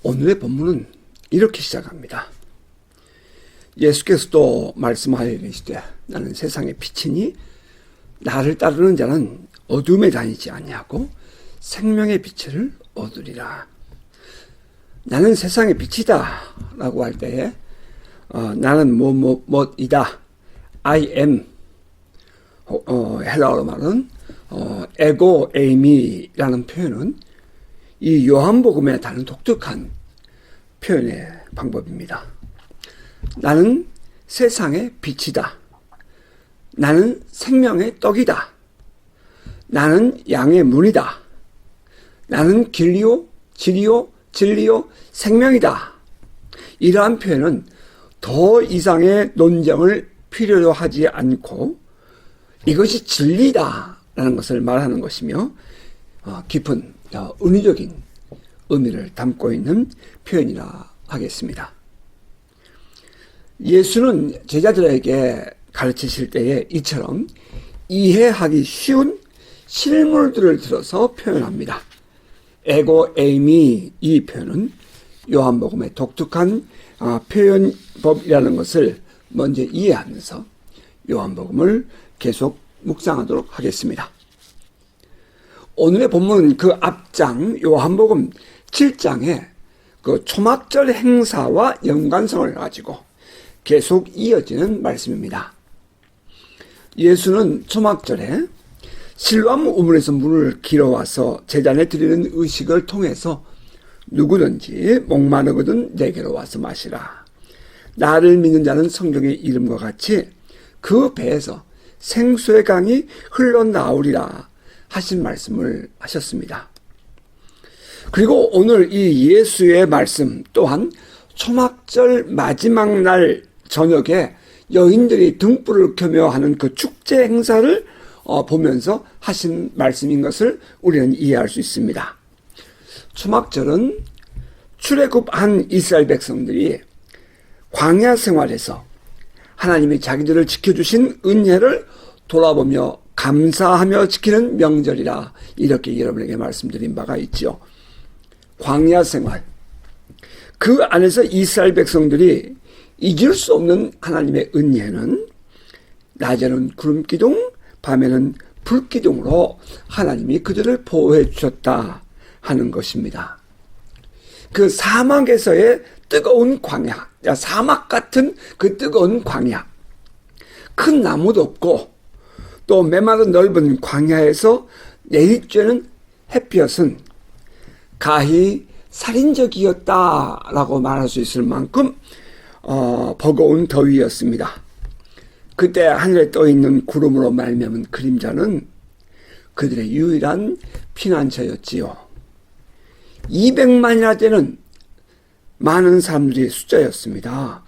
오늘의 본문은 이렇게 시작합니다. 예수께서도 말씀하여 이르시되 나는 세상의 빛이니 나를 따르는 자는 어둠에 다니지 아니하고 생명의 빛을 얻으리라. 나는 세상의 빛이다 라고 할 때에 나는 뭐이다 I am 헬라어로 말은 에고 에이미라는 표현은 이 요한복음에 다른 독특한 표현의 방법입니다. 나는 세상의 빛이다. 나는 생명의 떡이다. 나는 양의 문이다. 나는 길이요, 진리요, 진리요, 생명이다. 이러한 표현은 더 이상의 논쟁을 필요로 하지 않고 이것이 진리다라는 것을 말하는 것이며 깊은 은유적인 의미를 담고 있는 표현이라 하겠습니다. 예수는 제자들에게 가르치실 때에 이처럼 이해하기 쉬운 실물들을 들어서 표현합니다. 에고 에이미 이 표현은 요한복음의 독특한 표현법이라는 것을 먼저 이해하면서 요한복음을 계속 묵상하도록 하겠습니다. 오늘의 본문은 그 앞장 요한복음 7장의 그 초막절 행사와 연관성을 가지고 계속 이어지는 말씀입니다. 예수는 초막절에 실로암 우물에서 물을 길어와서 제단에 드리는 의식을 통해서 누구든지 목마르거든 내게로 와서 마시라. 나를 믿는 자는 성경의 이름과 같이 그 배에서 생수의 강이 흘러나오리라 하신 말씀을 하셨습니다. 그리고 오늘 이 예수의 말씀 또한 초막절 마지막 날 저녁에 여인들이 등불을 켜며 하는 그 축제 행사를 보면서 하신 말씀인 것을 우리는 이해할 수 있습니다. 초막절은 출애굽한 이스라엘 백성들이 광야 생활에서 하나님이 자기들을 지켜주신 은혜를 돌아보며 감사하며 지키는 명절이라 이렇게 여러분에게 말씀드린 바가 있죠. 광야 생활, 그 안에서 이스라엘 백성들이 잊을 수 없는 하나님의 은혜는 낮에는 구름기둥, 밤에는 불기둥으로 하나님이 그들을 보호해 주셨다 하는 것입니다. 그 사막에서의 뜨거운 광야, 사막 같은 그 뜨거운 광야, 큰 나무도 없고 또 메마른 넓은 광야에서 내리쬐는 햇볕은 가히 살인적이었다라고 말할 수 있을 만큼 버거운 더위였습니다. 그때 하늘에 떠있는 구름으로 말미암은 그림자는 그들의 유일한 피난처였지요. 200만이나 되는 많은 사람들의 숫자였습니다.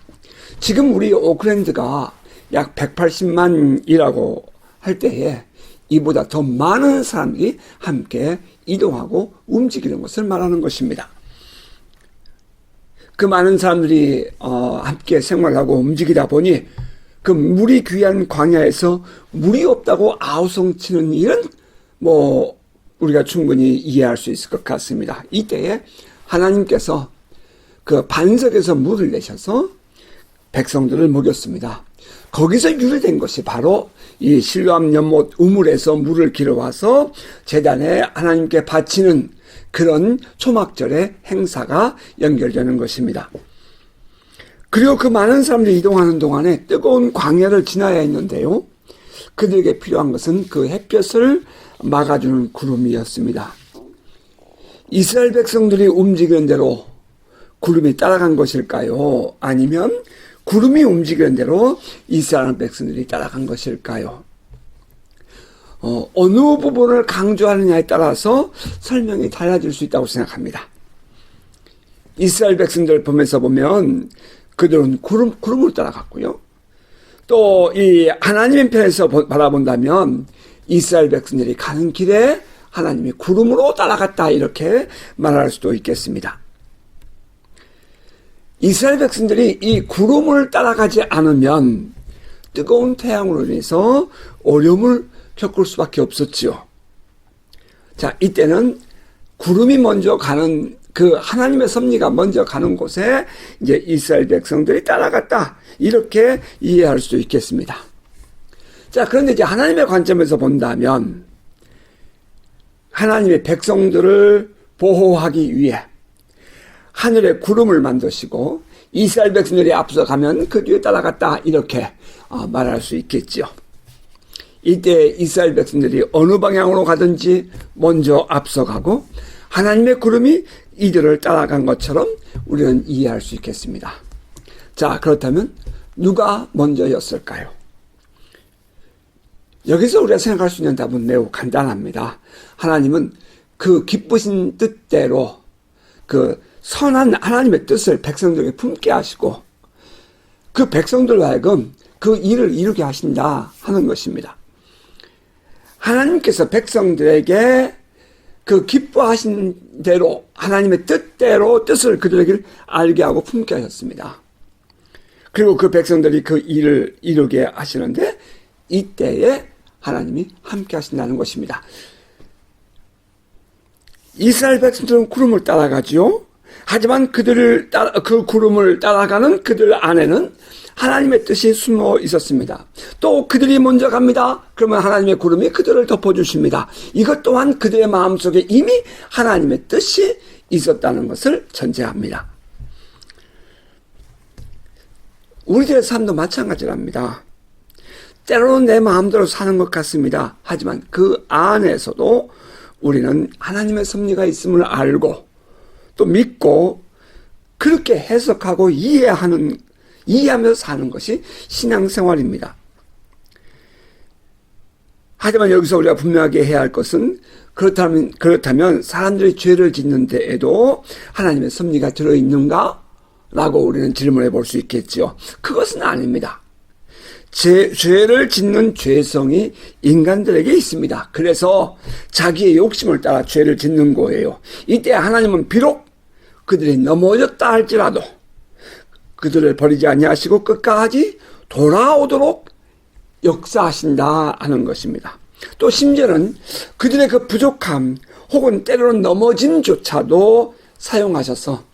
지금 우리 오클랜드가 약 180만이라고 할 때에 이보다 더 많은 사람들이 함께 이동하고 움직이는 것을 말하는 것입니다. 그 많은 사람들이 함께 생활하고 움직이다 보니 그 물이 귀한 광야에서 물이 없다고 아우성치는 일은 우리가 충분히 이해할 수 있을 것 같습니다. 이때에 하나님께서 그 반석에서 물을 내셔서 백성들을 먹였습니다. 거기서 유래된 것이 바로 이 실로암 연못 우물에서 물을 길어와서 제단에 하나님께 바치는 그런 초막절의 행사가 연결되는 것입니다. 그리고 그 많은 사람들이 이동하는 동안에 뜨거운 광야를 지나야 했는데요. 그들에게 필요한 것은 그 햇볕을 막아주는 구름이었습니다. 이스라엘 백성들이 움직이는 대로 구름이 따라간 것일까요? 아니면 구름이 움직이는 대로 이스라엘 백성들이 따라간 것일까요? 어느 부분을 강조하느냐에 따라서 설명이 달라질 수 있다고 생각합니다. 이스라엘 백성들을 보면서 보면 그들은 구름을 따라갔고요. 또 이 하나님의 편에서 바라본다면 이스라엘 백성들이 가는 길에 하나님이 구름으로 따라갔다 이렇게 말할 수도 있겠습니다. 이스라엘 백성들이 이 구름을 따라가지 않으면 뜨거운 태양으로 인해서 어려움을 겪을 수밖에 없었지요. 자, 이때는 구름이 먼저 가는 그 하나님의 섭리가 먼저 가는 곳에 이제 이스라엘 백성들이 따라갔다. 이렇게 이해할 수 있겠습니다. 자, 그런데 이제 하나님의 관점에서 본다면 하나님의 백성들을 보호하기 위해 하늘에 구름을 만드시고 이스라엘 백성들이 앞서가면 그 뒤에 따라갔다. 이렇게 말할 수 있겠지요. 이때 이스라엘 백성들이 어느 방향으로 가든지 먼저 앞서가고 하나님의 구름이 이들을 따라간 것처럼 우리는 이해할 수 있겠습니다. 자, 그렇다면 누가 먼저였을까요? 여기서 우리가 생각할 수 있는 답은 매우 간단합니다. 하나님은 그 기쁘신 뜻대로 그 선한 하나님의 뜻을 백성들에게 품게 하시고 그 백성들로 하여금 그 일을 이루게 하신다 하는 것입니다. 하나님께서 백성들에게 그 기뻐하신 대로 하나님의 뜻대로 뜻을 그들에게 알게 하고 품게 하셨습니다. 그리고 그 백성들이 그 일을 이루게 하시는데 이때에 하나님이 함께 하신다는 것입니다. 이스라엘 백성들은 구름을 따라가지요. 하지만 그 구름을 따라가는 그들 안에는 하나님의 뜻이 숨어 있었습니다. 또 그들이 먼저 갑니다. 그러면 하나님의 구름이 그들을 덮어주십니다. 이것 또한 그들의 마음속에 이미 하나님의 뜻이 있었다는 것을 전제합니다. 우리들의 삶도 마찬가지랍니다. 때로는 내 마음대로 사는 것 같습니다. 하지만 그 안에서도 우리는 하나님의 섭리가 있음을 알고 또 믿고 그렇게 해석하고 이해하면서 사는 것이 신앙생활입니다. 하지만 여기서 우리가 분명하게 해야 할 것은 그렇다면 사람들이 죄를 짓는 데에도 하나님의 섭리가 들어있는가? 라고 우리는 질문해 볼 수 있겠지요. 그것은 아닙니다. 죄를 짓는 죄성이 인간들에게 있습니다. 그래서 자기의 욕심을 따라 죄를 짓는 거예요. 이때 하나님은 비록 그들이 넘어졌다 할지라도 그들을 버리지 아니하시고 끝까지 돌아오도록 역사하신다 하는 것입니다. 또 심지어는 그들의 그 부족함 혹은 때로는 넘어짐조차도 사용하셔서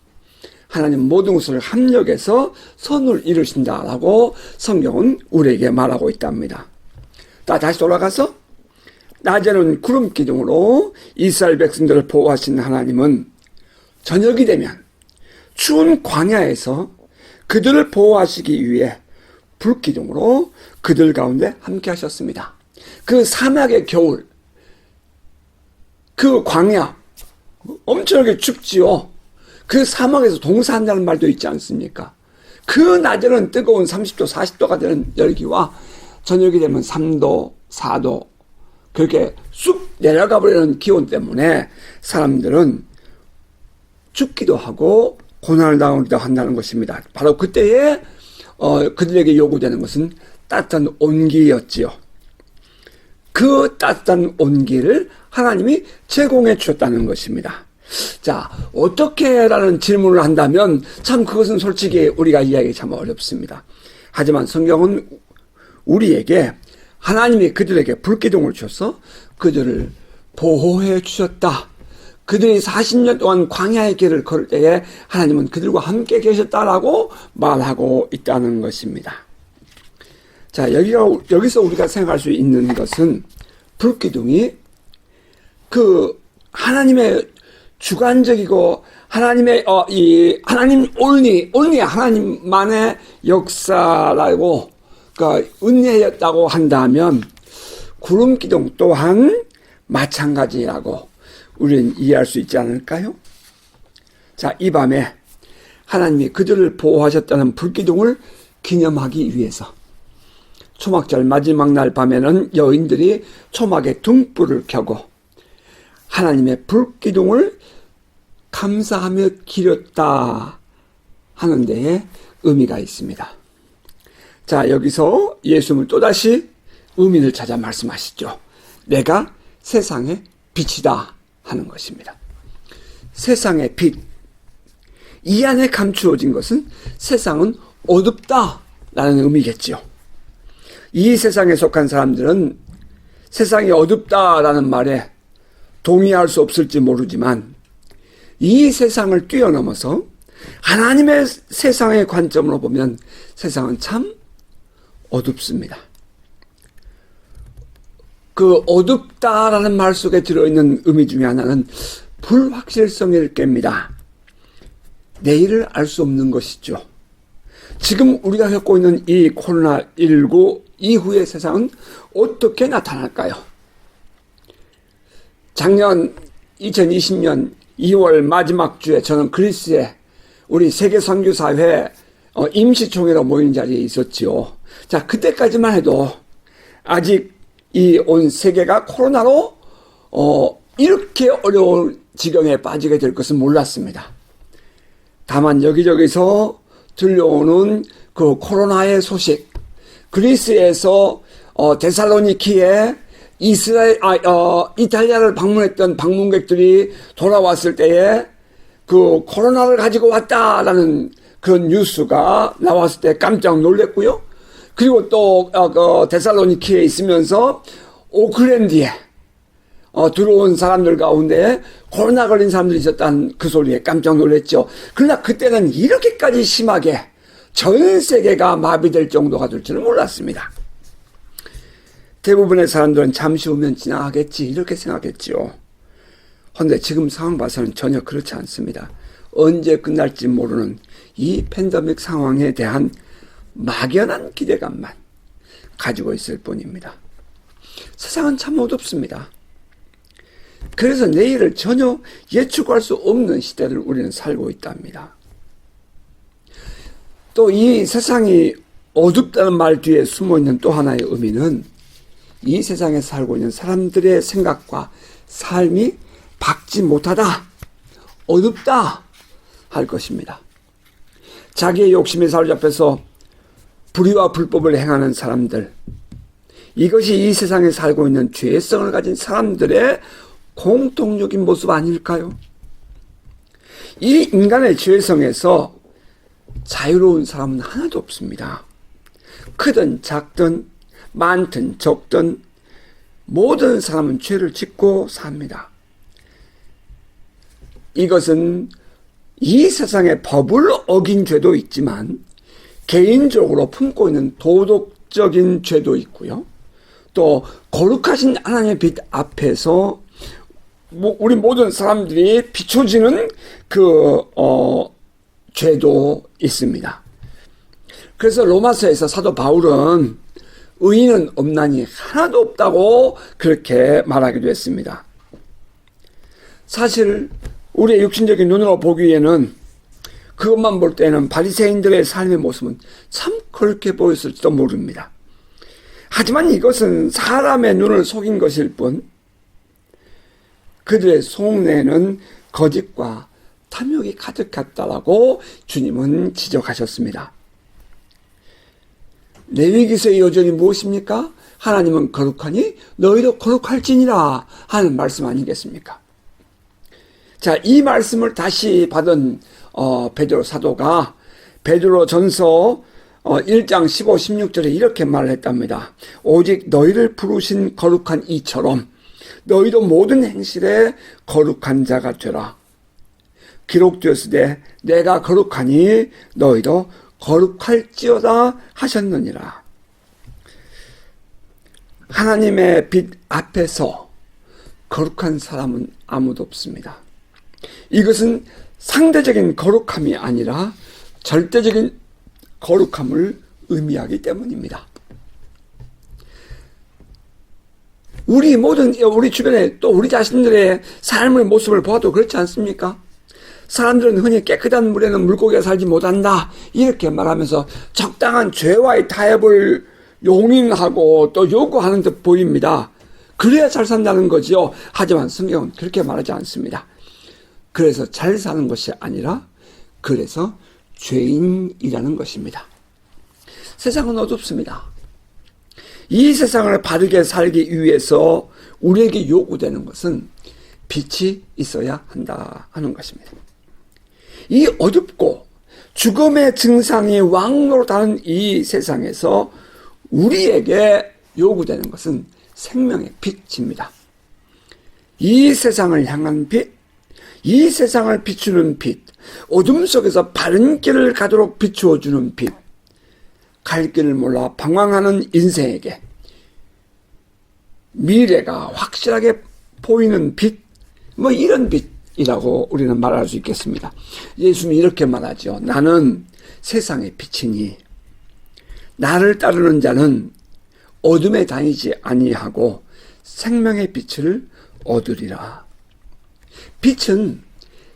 하나님 모든 것을 합력해서 선을 이루신다라고 성경은 우리에게 말하고 있답니다. 다시 돌아가서 낮에는 구름 기둥으로 이스라엘 백성들을 보호하신 하나님은 저녁이 되면 추운 광야에서 그들을 보호하시기 위해 불기둥으로 그들 가운데 함께 하셨습니다. 그 사막의 겨울, 그 광야 엄청나게 춥지요. 그 사막에서 동사한다는 말도 있지 않습니까? 그 낮에는 뜨거운 30도, 40도가 되는 열기와 저녁이 되면 3도, 4도 그렇게 쑥 내려가 버리는 기온 때문에 사람들은 죽기도 하고 고난을 당하기도 한다는 것입니다. 바로 그때에 그들에게 요구되는 것은 따뜻한 온기였지요. 그 따뜻한 온기를 하나님이 제공해 주셨다는 것입니다. 자, 어떻게 라는 질문을 한다면 참 그것은 솔직히 우리가 이해하기 참 어렵습니다. 하지만 성경은 우리에게 하나님이 그들에게 불기둥을 주셔서 그들을 보호해 주셨다. 그들이 40년 동안 광야의 길을 걸을 때에 하나님은 그들과 함께 계셨다라고 말하고 있다는 것입니다. 자, 여기서 우리가 생각할 수 있는 것은 불기둥이 그 하나님의 주관적이고 하나님의 하나님 온리 하나님만의 역사라고 그러니까 은혜였다고 한다면 구름 기둥 또한 마찬가지라고 우리는 이해할 수 있지 않을까요? 자, 이 밤에 하나님이 그들을 보호하셨다는 불기둥을 기념하기 위해서 초막절 마지막 날 밤에는 여인들이 초막에 등불을 켜고 하나님의 불기둥을 감사하며 기렸다 하는 데에 의미가 있습니다. 자, 여기서 예수님은 또다시 의미를 찾아 말씀하시죠. 내가 세상의 빛이다 하는 것입니다. 세상의 빛. 이 안에 감추어진 것은 세상은 어둡다라는 의미겠지요. 이 세상에 속한 사람들은 세상이 어둡다라는 말에 동의할 수 없을지 모르지만 이 세상을 뛰어넘어서 하나님의 세상의 관점으로 보면 세상은 참 어둡습니다. 그 어둡다라는 말 속에 들어있는 의미 중에 하나는 불확실성일 겁니다. 내일을 알 수 없는 것이죠. 지금 우리가 겪고 있는 이 코로나19 이후의 세상은 어떻게 나타날까요? 작년 2020년 2월 마지막 주에 저는 그리스에 우리 세계선교사회 임시총회로 모인 자리에 있었지요. 자, 그때까지만 해도 아직 이 온 세계가 코로나로 이렇게 어려운 지경에 빠지게 될 것은 몰랐습니다. 다만 여기저기서 들려오는 그 코로나의 소식, 그리스에서 데살로니키에 이탈리아를 방문했던 방문객들이 돌아왔을 때에 그 코로나를 가지고 왔다라는 그런 뉴스가 나왔을 때 깜짝 놀랐고요. 그리고 또 데살로니키에 있으면서 오클랜드에 들어온 사람들 가운데 코로나 걸린 사람들이 있었다는 그 소리에 깜짝 놀랐죠. 그러나 그때는 이렇게까지 심하게 전 세계가 마비될 정도가 될 줄은 몰랐습니다. 대부분의 사람들은 잠시 후면 지나가겠지 이렇게 생각했죠. 그런데 지금 상황 봐서는 전혀 그렇지 않습니다. 언제 끝날지 모르는 이 팬데믹 상황에 대한 막연한 기대감만 가지고 있을 뿐입니다. 세상은 참 어둡습니다. 그래서 내일을 전혀 예측할 수 없는 시대를 우리는 살고 있답니다. 또 이 세상이 어둡다는 말 뒤에 숨어있는 또 하나의 의미는 이 세상에 살고 있는 사람들의 생각과 삶이 밝지 못하다, 어둡다 할 것입니다. 자기의 욕심에 사로잡혀서 불의와 불법을 행하는 사람들, 이것이 이 세상에 살고 있는 죄성을 가진 사람들의 공통적인 모습 아닐까요? 이 인간의 죄성에서 자유로운 사람은 하나도 없습니다. 크든 작든 많든 적든 모든 사람은 죄를 짓고 삽니다. 이것은 이 세상의 법을 어긴 죄도 있지만 개인적으로 품고 있는 도덕적인 죄도 있고요. 또 거룩하신 하나님의 빛 앞에서 우리 모든 사람들이 비춰지는 죄도 있습니다. 그래서 로마서에서 사도 바울은 의인은 없나니 하나도 없다고 그렇게 말하기도 했습니다. 사실 우리의 육신적인 눈으로 보기에는 그것만 볼 때는 바리새인들의 삶의 모습은 참 그렇게 보였을지도 모릅니다. 하지만 이것은 사람의 눈을 속인 것일 뿐 그들의 속내는 거짓과 탐욕이 가득했다라고 주님은 지적하셨습니다. 레위기서의 요절이 무엇입니까? 하나님은 거룩하니 너희도 거룩할지니라 하는 말씀 아니겠습니까? 자, 이 말씀을 다시 받은 베드로 사도가 베드로 전서 1장 15, 16절에 이렇게 말을 했답니다. 오직 너희를 부르신 거룩한 이처럼 너희도 모든 행실에 거룩한 자가 되라. 기록되었으되 내가 거룩하니 너희도 거룩할지어다 하셨느니라. 하나님의 빛 앞에서 거룩한 사람은 아무도 없습니다. 이것은 상대적인 거룩함이 아니라 절대적인 거룩함을 의미하기 때문입니다. 우리 주변에 또 우리 자신들의 삶의 모습을 봐도 그렇지 않습니까? 사람들은 흔히 깨끗한 물에는 물고기가 살지 못한다 이렇게 말하면서 적당한 죄와의 타협을 용인하고 또 요구하는 듯 보입니다. 그래야 잘 산다는 거죠. 하지만 성경은 그렇게 말하지 않습니다. 그래서 잘 사는 것이 아니라 그래서 죄인이라는 것입니다. 세상은 어둡습니다. 이 세상을 바르게 살기 위해서 우리에게 요구되는 것은 빛이 있어야 한다 하는 것입니다. 이 어둡고 죽음의 증상이 왕노릇하는 이 세상에서 우리에게 요구되는 것은 생명의 빛입니다. 이 세상을 향한 빛, 이 세상을 비추는 빛, 어둠 속에서 바른 길을 가도록 비추어 주는 빛, 갈 길을 몰라 방황하는 인생에게 미래가 확실하게 보이는 빛, 뭐 이런 빛이라고 우리는 말할 수 있겠습니다. 예수님이 이렇게 말하죠. 나는 세상의 빛이니 나를 따르는 자는 어둠에 다니지 아니하고 생명의 빛을 얻으리라. 빛은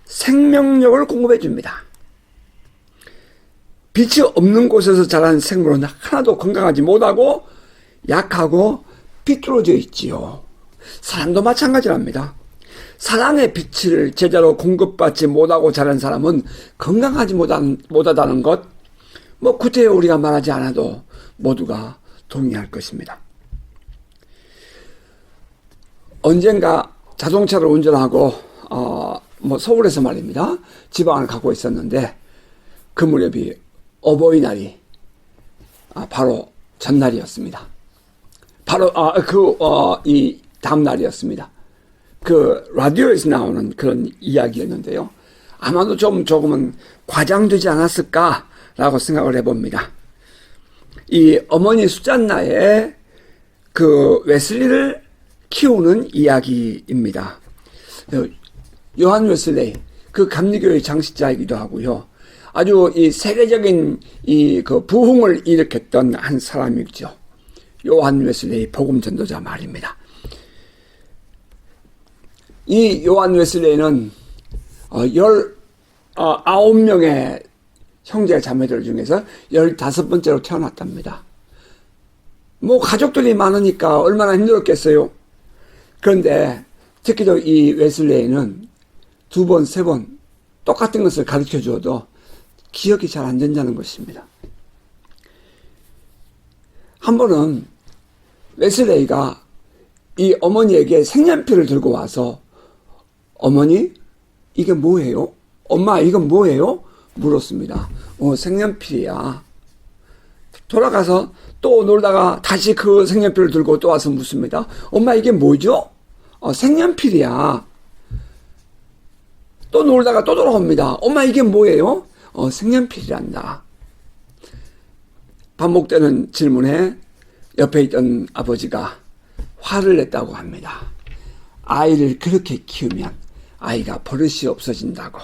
생명력을 공급해 줍니다. 빛이 없는 곳에서 자란 생물은 하나도 건강하지 못하고 약하고 비뚤어져 있지요. 사람도 마찬가지랍니다. 사랑의 빛을 제자로 공급받지 못하고 자란 사람은 건강하지 못하다는 것, 뭐 구태여 우리가 말하지 않아도 모두가 동의할 것입니다. 언젠가 자동차를 운전하고 뭐 서울에서 말입니다. 지방을 가고 있었는데 그 무렵이 어버이날이 바로 전날이었습니다. 바로 이 다음 날이었습니다. 그 라디오에서 나오는 그런 이야기였는데요. 아마도 조금은 과장되지 않았을까라고 생각을 해봅니다. 이 어머니 수잔나의 그 웨슬리를 키우는 이야기입니다. 요한 웨슬레이, 그 감리교의 장식자이기도 하고요. 아주 이 세계적인 그 부흥을 일으켰던 한 사람이죠. 요한 웨슬레이 복음 전도자 말입니다. 이 요한 웨슬레이는 19명의 형제 자매들 중에서 15번째로 태어났답니다. 뭐 가족들이 많으니까 얼마나 힘들었겠어요. 그런데 특히도 이 웨슬레이는 2번, 3번 똑같은 것을 가르쳐 주어도 기억이 잘 안 된다는 것입니다. 한 번은 웨슬레이가 이 어머니에게 색연필을 들고 와서 어머니, 이게 뭐예요? 엄마, 이건 뭐예요? 물었습니다. 색연필이야. 돌아가서 또 놀다가 다시 그 색연필을 들고 또 와서 묻습니다. 엄마, 이게 뭐죠? 색연필이야. 또 놀다가 또 돌아옵니다. 엄마, 이게 뭐예요? 색연필이란다. 반복되는 질문에 옆에 있던 아버지가 화를 냈다고 합니다. 아이를 그렇게 키우면 아이가 버릇이 없어진다고,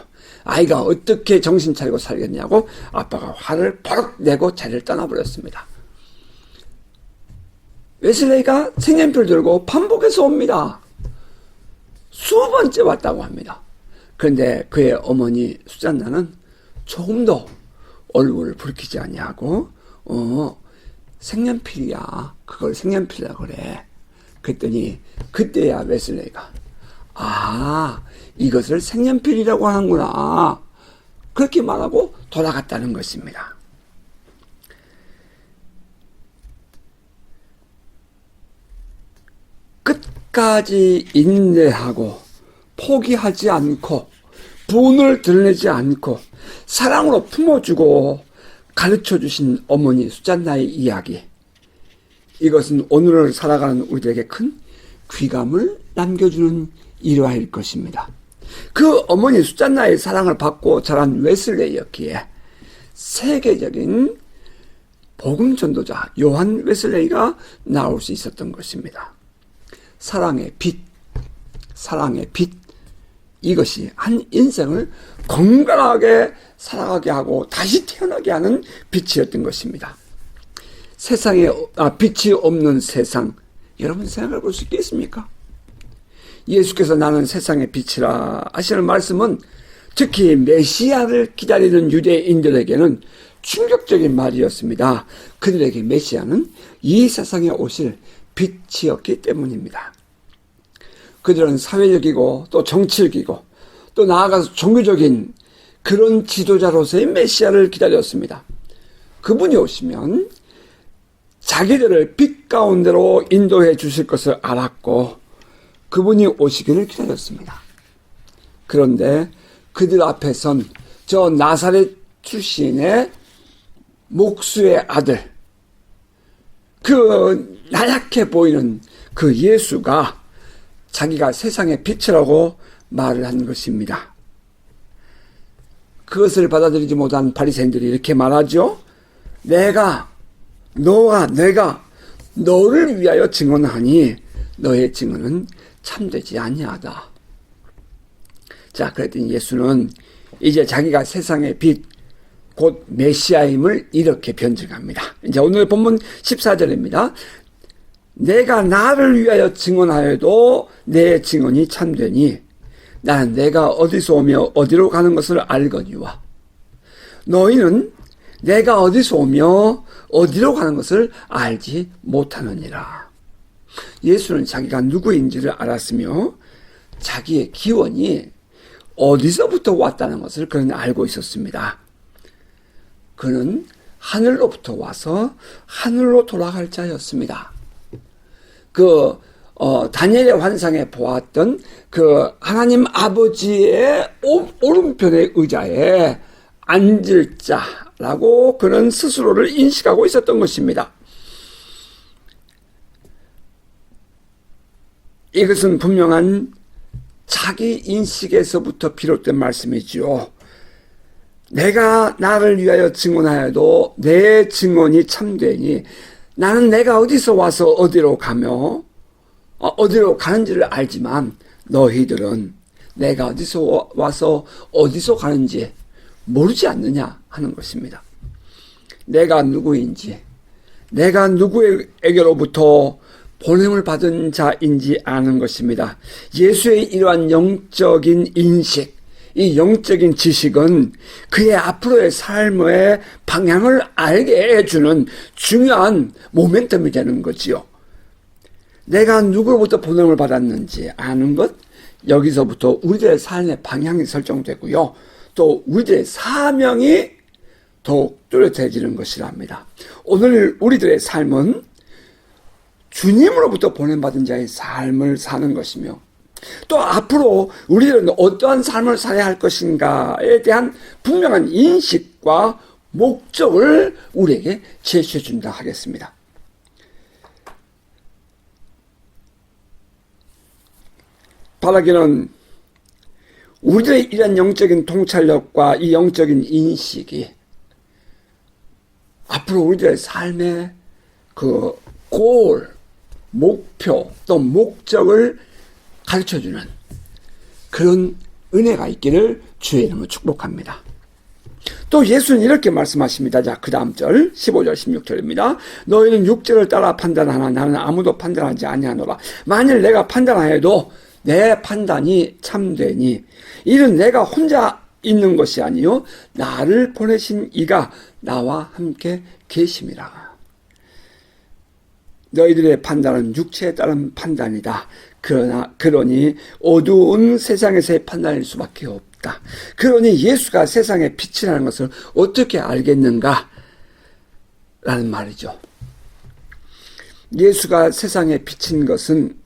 아이가 어떻게 정신 차리고 살겠냐고 아빠가 화를 버럭 내고 자리를 떠나버렸습니다. 웨슬레이가 색연필 들고 반복해서 옵니다. 수번째 왔다고 합니다. 그런데 그의 어머니 수잔나는 조금도 얼굴을 붉히지 아니하고 색연필이야. 그걸 색연필이라 그래. 그랬더니 그때야 웨슬레이가 이것을 색연필이라고 하는구나. 그렇게 말하고 돌아갔다는 것입니다. 끝까지 인내하고 포기하지 않고 분을 드러내지 않고 사랑으로 품어주고 가르쳐주신 어머니 수잔나의 이야기, 이것은 오늘을 살아가는 우리들에게 큰 귀감을 남겨주는 일화일 것입니다. 그 어머니 수잔나의 사랑을 받고 자란 웨슬레이였기에 세계적인 복음 전도자 요한 웨슬레이가 나올 수 있었던 것입니다. 사랑의 빛, 사랑의 빛, 이것이 한 인생을 건강하게 살아가게 하고 다시 태어나게 하는 빛이었던 것입니다. 세상에 빛이 없는 세상, 여러분 생각해 볼 수 있겠습니까? 예수께서 나는 세상의 빛이라 하시는 말씀은 특히 메시아를 기다리는 유대인들에게는 충격적인 말이었습니다. 그들에게 메시아는 이 세상에 오실 빛이었기 때문입니다. 그들은 사회적이고 또 정치적이고 또 나아가서 종교적인 그런 지도자로서의 메시아를 기다렸습니다. 그분이 오시면 자기들을 빛 가운데로 인도해 주실 것을 알았고 그분이 오시기를 기다렸습니다. 그런데 그들 앞에 선 저 나사렛 출신의 목수의 아들, 그 나약해 보이는 그 예수가 자기가 세상의 빛이라고 말을 한 것입니다. 그것을 받아들이지 못한 바리새인들이 이렇게 말하죠. 내가 너를 위하여 증언하니 너의 증언은 참되지 아니하다. 자, 그랬더니 예수는 이제 자기가 세상의 빛, 곧 메시아임을 이렇게 변증합니다. 이제 오늘 본문 14절입니다. 내가 나를 위하여 증언하여도 내 증언이 참되니 나는 내가 어디서 오며 어디로 가는 것을 알거니와 너희는 내가 어디서 오며 어디로 가는 것을 알지 못하느니라. 예수는 자기가 누구인지를 알았으며 자기의 기원이 어디서부터 왔다는 것을 그는 알고 있었습니다. 그는 하늘로부터 와서 하늘로 돌아갈 자였습니다. 다니엘의 환상에 보았던 그 하나님 아버지의 오른편의 의자에 앉을 자라고 그는 스스로를 인식하고 있었던 것입니다. 이것은 분명한 자기 인식에서부터 비롯된 말씀이지요. 내가 나를 위하여 증언하여도 내 증언이 참되니 나는 내가 어디서 와서 어디로 가며 어디로 가는지를 알지만 너희들은 내가 어디서 와서 어디서 가는지 모르지 않느냐 하는 것입니다. 내가 누구인지, 내가 누구에게로부터 보냄을 받은 자인지 아는 것입니다. 예수의 이러한 영적인 인식, 이 영적인 지식은 그의 앞으로의 삶의 방향을 알게 해주는 중요한 모멘텀이 되는 거지요. 내가 누구로부터 보냄을 받았는지 아는 것, 여기서부터 우리들의 삶의 방향이 설정되고요. 또 우리들의 사명이 더욱 뚜렷해지는 것이랍니다. 오늘 우리들의 삶은 주님으로부터 보냄받은 자의 삶을 사는 것이며 또 앞으로 우리들은 어떠한 삶을 살아야 할 것인가에 대한 분명한 인식과 목적을 우리에게 제시해 준다 하겠습니다. 바라기는 우리들의 이런 영적인 통찰력과 이 영적인 인식이 앞으로 우리들의 삶의 그 목표 또 목적을 가르쳐주는 그런 은혜가 있기를 주의 이름으로 축복합니다. 또 예수는 이렇게 말씀하십니다. 자, 그 다음 절 15절 16절입니다. 너희는 육절을 따라 판단하나 나는 아무도 판단하지 아니하노라. 만일 내가 판단하여도 내 판단이 참되니 이는 내가 혼자 있는 것이 아니요 나를 보내신 이가 나와 함께 계심이라. 너희들의 판단은 육체에 따른 판단이다. 그러니 어두운 세상에서의 판단일 수밖에 없다. 그러니 예수가 세상의 빛이라는 것을 어떻게 알겠는가? 라는 말이죠. 예수가 세상에 비친 것은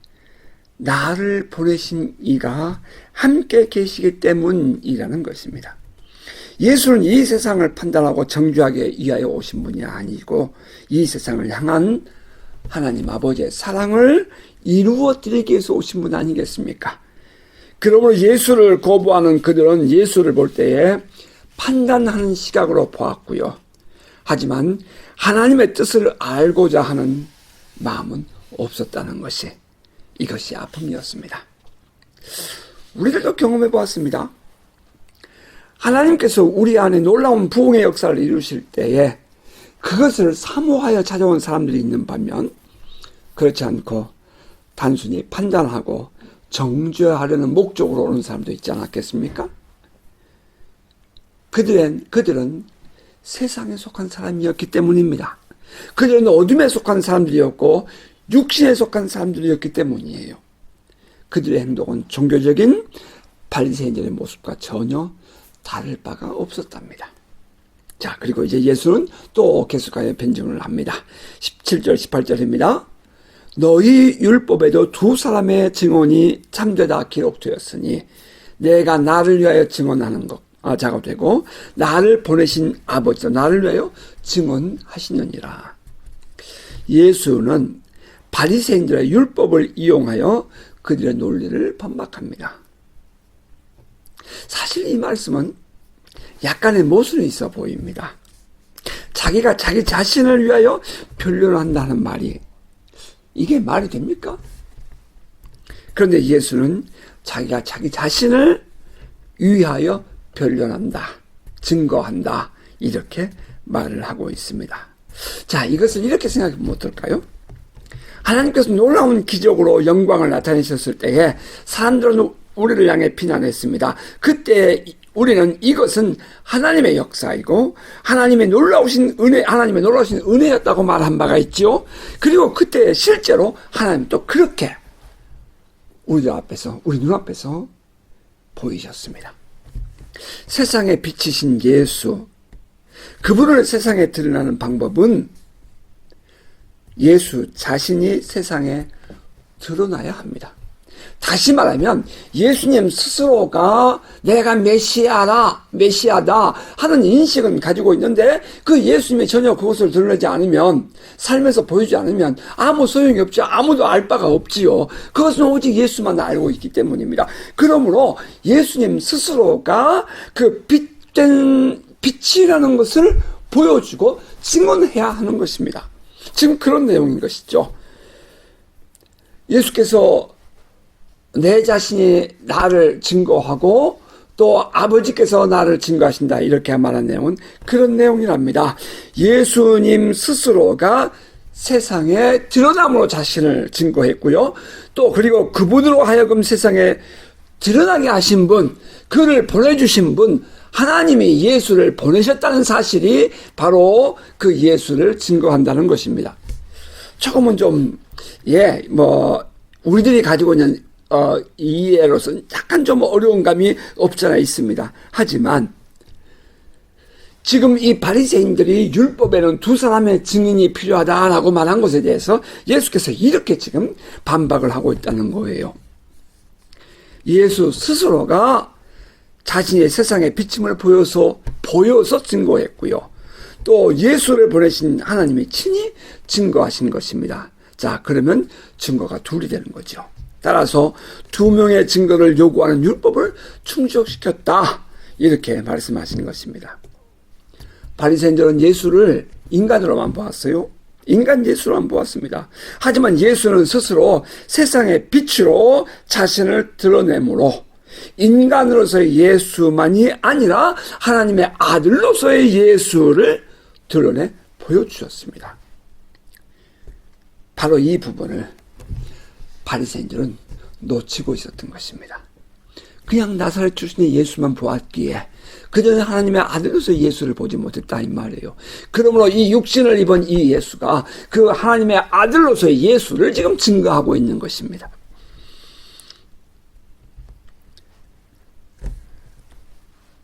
나를 보내신 이가 함께 계시기 때문이라는 것입니다. 예수는 이 세상을 판단하고 정죄하기 위하여 오신 분이 아니고 이 세상을 향한 하나님 아버지의 사랑을 이루어 드리기 위해서 오신 분 아니겠습니까? 그러므로 예수를 거부하는 그들은 예수를 볼 때에 판단하는 시각으로 보았고요. 하지만 하나님의 뜻을 알고자 하는 마음은 없었다는 것이 이것이 아픔이었습니다. 우리들도 경험해 보았습니다. 하나님께서 우리 안에 놀라운 부흥의 역사를 이루실 때에 그것을 사모하여 찾아온 사람들이 있는 반면 그렇지 않고 단순히 판단하고 정죄하려는 목적으로 오는 사람도 있지 않았겠습니까? 그들은 세상에 속한 사람이었기 때문입니다. 그들은 어둠에 속한 사람들이었고 육신에 속한 사람들이었기 때문이에요. 그들의 행동은 종교적인 바리새인들의 모습과 전혀 다를 바가 없었답니다. 자, 그리고 이제 예수는 또 계속하여 변증을 합니다. 17절 18절입니다. 너희 율법에도 두 사람의 증언이 참되다 기록되었으니 내가 나를 위하여 증언하는 자가 되고 나를 보내신 아버지도 나를 위하여 증언하시느니라. 예수는 바리새인들의 율법을 이용하여 그들의 논리를 반박합니다. 사실 이 말씀은 약간의 모순이 있어 보입니다. 자기가 자기 자신을 위하여 변론한다는 말이 이게 말이 됩니까? 그런데 예수는 자기가 자기 자신을 위하여 변론한다, 증거한다, 이렇게 말을 하고 있습니다. 자, 이것을 이렇게 생각해 보면 어떨까요? 하나님께서 놀라운 기적으로 영광을 나타내셨을 때에 사람들은 우리를 향해 비난했습니다. 그때 우리는 이것은 하나님의 역사이고 하나님의 놀라우신 은혜였다고 말한 바가 있지요. 그리고 그때 실제로 하나님 또 그렇게 우리 눈앞에서 보이셨습니다. 세상에 비치신 예수, 그분을 세상에 드러나는 방법은 예수 자신이 세상에 드러나야 합니다. 다시 말하면 예수님 스스로가 내가 메시아다 하는 인식은 가지고 있는데 그 예수님이 전혀 그것을 드러내지 않으면, 삶에서 보이지 않으면 아무 소용이 없죠. 아무도 알 바가 없지요. 그것은 오직 예수만 알고 있기 때문입니다. 그러므로 예수님 스스로가 그 빛된 빛이라는 것을 보여주고 증언해야 하는 것입니다. 지금 그런 내용인 것이죠. 예수께서 내 자신이 나를 증거하고 또 아버지께서 나를 증거하신다, 이렇게 말한 내용은 그런 내용이랍니다. 예수님 스스로가 세상에 드러남으로 자신을 증거했고요. 또 그리고 그분으로 하여금 세상에 드러나게 하신 분, 그를 보내주신 분, 하나님이 예수를 보내셨다는 사실이 바로 그 예수를 증거한다는 것입니다. 조금은 좀 우리들이 가지고 있는 이해로서는 약간 좀 어려운 감이 없잖아 있습니다. 하지만 지금 이 바리새인들이 율법에는 두 사람의 증인이 필요하다라고 말한 것에 대해서 예수께서 이렇게 지금 반박을 하고 있다는 거예요. 예수 스스로가 자신의 세상에 비침을 보여서 증거했고요. 또 예수를 보내신 하나님이 친히 증거하신 것입니다. 자, 그러면 증거가 둘이 되는 거죠. 따라서 두 명의 증거를 요구하는 율법을 충족시켰다, 이렇게 말씀하신 것입니다. 바리새인들은 예수를 인간으로만 보았어요. 인간 예수로만 보았습니다. 하지만 예수는 스스로 세상의 빛으로 자신을 드러내므로 인간으로서의 예수만이 아니라 하나님의 아들로서의 예수를 드러내 보여주셨습니다. 바로 이 부분을 바리새인들은 놓치고 있었던 것입니다. 그냥 나사렛 출신의 예수만 보았기에 그전에 하나님의 아들로서의 예수를 보지 못했다, 이 말이에요. 그러므로 이 육신을 입은 이 예수가 그 하나님의 아들로서의 예수를 지금 증거하고 있는 것입니다.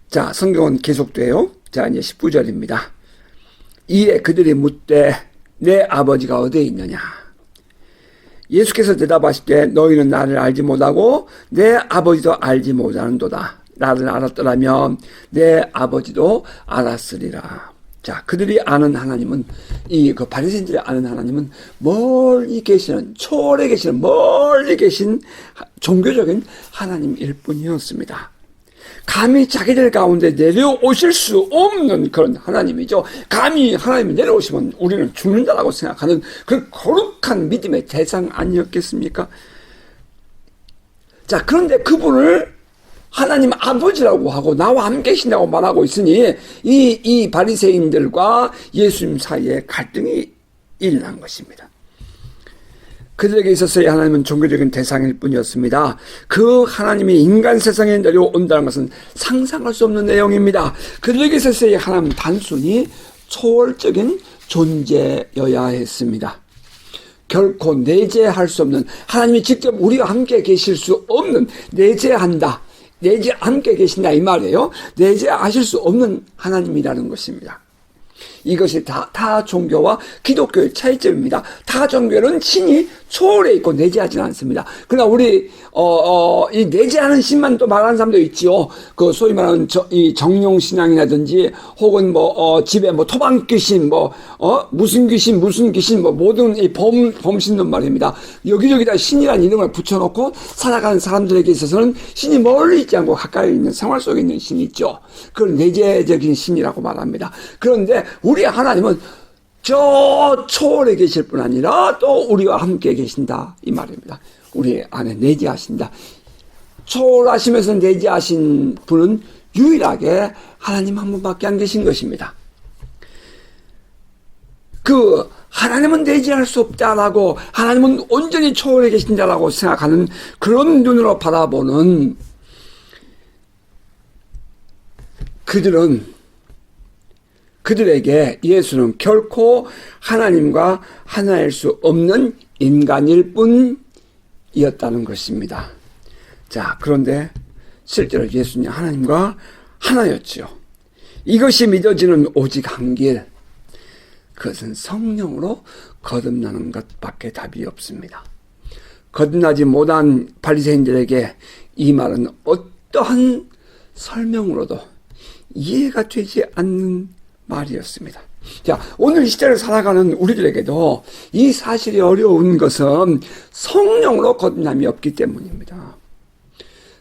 자, 성경은 계속돼요. 자, 이제 19절입니다. 이에 그들이 묻되 내 아버지가 어디에 있느냐? 예수께서 대답하시되 너희는 나를 알지 못하고 내 아버지도 알지 못하는도다. 나를 알았더라면 내 아버지도 알았으리라. 자, 그들이 아는 하나님은, 그 바리새인들이 아는 하나님은 멀리 계시는, 초월에 계시는, 멀리 계신 종교적인 하나님일 뿐이었습니다. 감히 자기들 가운데 내려오실 수 없는 그런 하나님이죠. 감히 하나님이 내려오시면 우리는 죽는다라고 생각하는 그 거룩한 믿음의 대상 아니었겠습니까? 자, 그런데 그분을 하나님 아버지라고 하고 나와 함께 계신다고 말하고 있으니 이 바리새인들과 예수님 사이에 갈등이 일어난 것입니다. 그들에게 있어서의 하나님은 종교적인 대상일 뿐이었습니다. 그 하나님이 인간 세상에 내려온다는 것은 상상할 수 없는 내용입니다. 그들에게 있어서의 하나님은 단순히 초월적인 존재여야 했습니다. 결코 내재할 수 없는, 하나님이 직접 우리와 함께 계실 수 없는, 함께 계신다, 이 말이에요. 내재하실 수 없는 하나님이라는 것입니다. 이것이 다 종교와 기독교의 차이점입니다. 타 종교는 신이 초월해 있고 내재하지 않습니다. 그러나 우리 이 내재하는 신만 또 말하는 사람도 있지요. 그 소위 말하는 이 정령 신앙이라든지 혹은 집에 토방 귀신 무슨 귀신 모든 이 범신론 말입니다. 여기저기다 신이라는 이름을 붙여놓고 살아가는 사람들에게 있어서는 신이 멀리 있지 않고 가까이 있는 생활 속에 있는 신이 있죠. 그걸 내재적인 신이라고 말합니다. 그런데 우리 하나님은 저 초월에 계실 뿐 아니라 또 우리와 함께 계신다 이 말입니다. 우리 안에 내재하신다. 초월하시면서 내재하신 분은 유일하게 하나님 한 분밖에 안 계신 것입니다. 그 하나님은 내재할 수 없다라고, 하나님은 온전히 초월해 계신다라고 생각하는 그런 눈으로 바라보는 그들에게 예수는 결코 하나님과 하나일 수 없는 인간일 뿐이었다는 것입니다. 자, 그런데 실제로 예수님 하나님과 하나였지요. 이것이 믿어지는 오직 한 길, 그것은 성령으로 거듭나는 것밖에 답이 없습니다. 거듭나지 못한 바리새인들에게 이 말은 어떠한 설명으로도 이해가 되지 않는 말이었습니다. 자, 오늘 이 시대를 살아가는 우리들에게도 이 사실이 어려운 것은 성령으로 거듭남이 없기 때문입니다.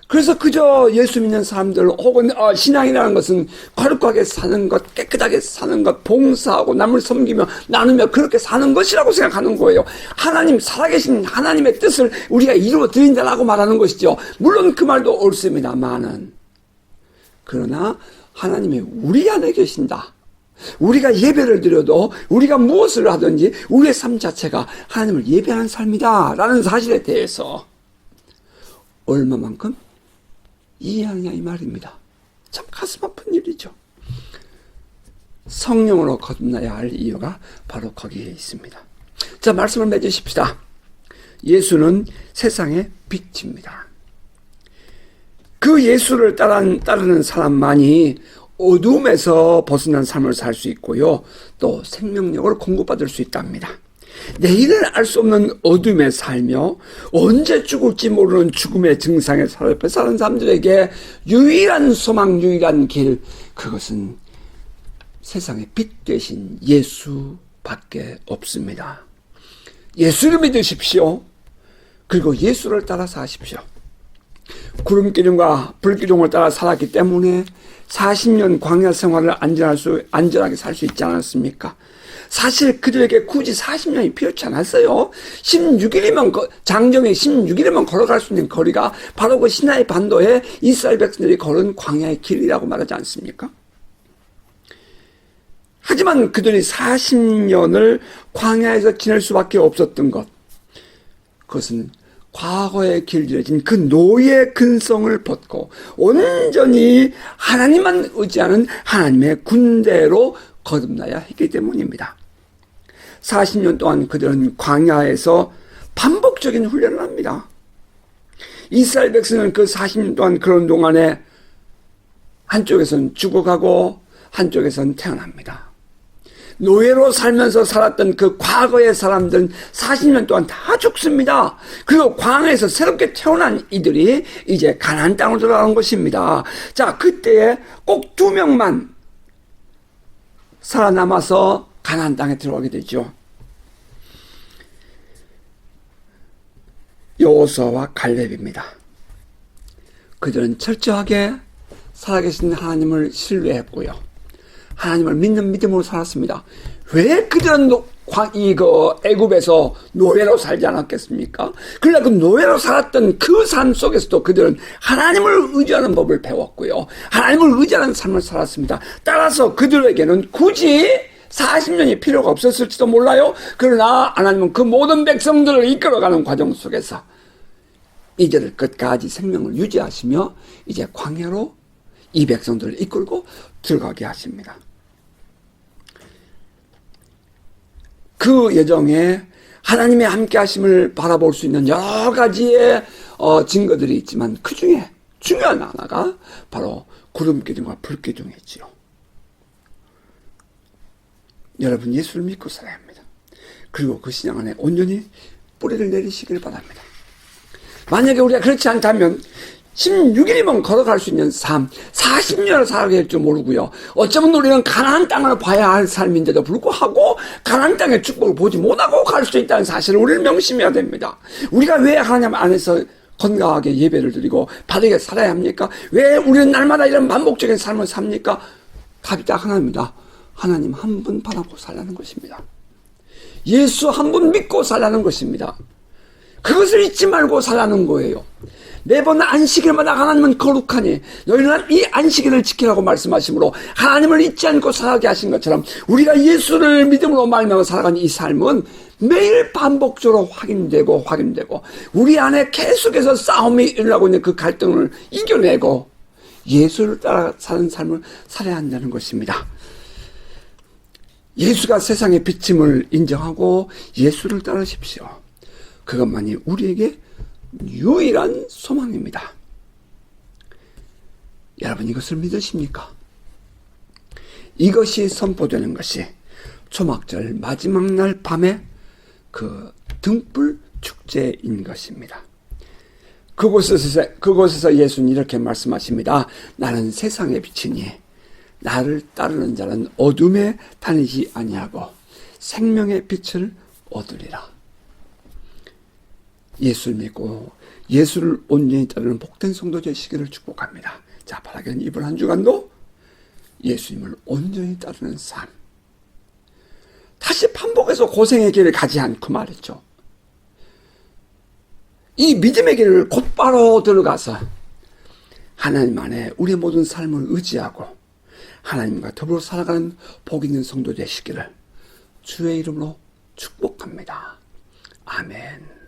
그래서 그저 예수 믿는 사람들 혹은 신앙이라는 것은 거룩하게 사는 것, 깨끗하게 사는 것, 봉사하고 남을 섬기며 나누며 그렇게 사는 것이라고 생각하는 거예요. 하나님, 살아계신 하나님의 뜻을 우리가 이루어 드린다라고 말하는 것이죠. 물론 그 말도 옳습니다만은, 그러나 하나님이 우리 안에 계신다. 우리가 예배를 드려도 우리가 무엇을 하든지 우리의 삶 자체가 하나님을 예배하는 삶이다 라는 사실에 대해서 얼마만큼 이해하느냐 이 말입니다. 참 가슴 아픈 일이죠. 성령으로 거듭나야 할 이유가 바로 거기에 있습니다. 자, 말씀을 맺으십시다. 예수는 세상의 빛입니다. 그 예수를 따르는 사람만이 어둠에서 벗어난 삶을 살 수 있고요. 또 생명력을 공급받을 수 있답니다. 내일을 알 수 없는 어둠에 살며 언제 죽을지 모르는 죽음의 증상에 사로잡혀 사는 사람들에게 유일한 소망, 유일한 길, 그것은 세상의 빛 되신 예수밖에 없습니다. 예수를 믿으십시오. 그리고 예수를 따라 사십시오. 구름기둥과 불기둥을 따라 살았기 때문에 40년 광야 생활을 안전하게 살 수 있지 않았습니까? 사실 그들에게 굳이 40년이 필요치 않았어요. 16일이면, 장정에 16일이면 걸어갈 수 있는 거리가 바로 그 시나이 반도에 이스라엘 백성들이 걸은 광야의 길이라고 말하지 않습니까? 하지만 그들이 40년을 광야에서 지낼 수밖에 없었던 것, 그것은 과거에 길들여진 그 노예의 근성을 벗고 온전히 하나님만 의지하는 하나님의 군대로 거듭나야 했기 때문입니다. 40년 동안 그들은 광야에서 반복적인 훈련을 합니다. 이스라엘 백성은 그 40년 동안 그런 동안에 한쪽에선 죽어가고 한쪽에선 태어납니다. 노예로 살면서 살았던 그 과거의 사람들은 40년 동안 다 죽습니다. 그리고 광야에서 새롭게 태어난 이들이 이제 가나안 땅으로 들어가는 것입니다. 자, 그때에 꼭 2명만 살아남아서 가나안 땅에 들어가게 되죠. 여호수아와 갈렙입니다. 그들은 철저하게 살아계신 하나님을 신뢰했고요. 하나님을 믿는 믿음으로 살았습니다. 왜 그들은 애굽에서 노예로 살지 않았겠습니까? 그러나 그 노예로 살았던 그 삶 속에서도 그들은 하나님을 의지하는 법을 배웠고요. 하나님을 의지하는 삶을 살았습니다. 따라서 그들에게는 굳이 40년이 필요가 없었을지도 몰라요. 그러나 하나님은 그 모든 백성들을 이끌어가는 과정 속에서 이들을 끝까지 생명을 유지하시며 이제 광야로 이 백성들을 이끌고 들어가게 하십니다. 그 여정에 하나님의 함께 하심을 바라볼 수 있는 여러 가지의 증거들이 있지만 그 중에 중요한 하나가 바로 구름기둥과 불기둥이지요. 여러분 예수를 믿고 살아야 합니다. 그리고 그 신앙 안에 온전히 뿌리를 내리시길 바랍니다. 만약에 우리가 그렇지 않다면 16일이면 걸어갈 수 있는 삶, 40년을 살아야 할 줄 모르고요. 어쩌면 우리는 가나안 땅을 봐야 할 삶인데도 불구하고 가나안 땅의 축복을 보지 못하고 갈 수 있다는 사실을 우리는 명심해야 됩니다. 우리가 왜 하나님 안에서 건강하게 예배를 드리고 바르게 살아야 합니까? 왜 우리는 날마다 이런 반복적인 삶을 삽니까? 답이 딱 하나입니다. 하나님 한 분 바라고 살라는 것입니다. 예수 한 분 믿고 살라는 것입니다. 그것을 잊지 말고 살라는 거예요. 매번 안식일마다 하나님은 거룩하니 너희는 이 안식일을 지키라고 말씀하시므로 하나님을 잊지 않고 살아가게 하신 것처럼 우리가 예수를 믿음으로 말미암아 살아가는 이 삶은 매일 반복적으로 확인되고 우리 안에 계속해서 싸움이 일어나고 있는 그 갈등을 이겨내고 예수를 따라 사는 삶을 살아야 한다는 것입니다. 예수가 세상의 빛임을 인정하고 예수를 따르십시오. 그것만이 우리에게 유일한 소망입니다. 여러분 이것을 믿으십니까? 이것이 선포되는 것이 초막절 마지막 날 밤에 그 등불 축제인 것입니다. 그곳에서 예수는 이렇게 말씀하십니다. 나는 세상의 빛이니 나를 따르는 자는 어둠에 다니지 아니하고 생명의 빛을 얻으리라. 예수를 믿고 예수를 온전히 따르는 복된 성도 되시기를 축복합니다. 자, 바라기는 이번 한 주간도 예수님을 온전히 따르는 삶. 다시 반복해서 고생의 길을 가지 않고 말이죠. 이 믿음의 길을 곧바로 들어가서 하나님 안에 우리의 모든 삶을 의지하고 하나님과 더불어 살아가는 복 있는 성도 되시기를 주의 이름으로 축복합니다. 아멘.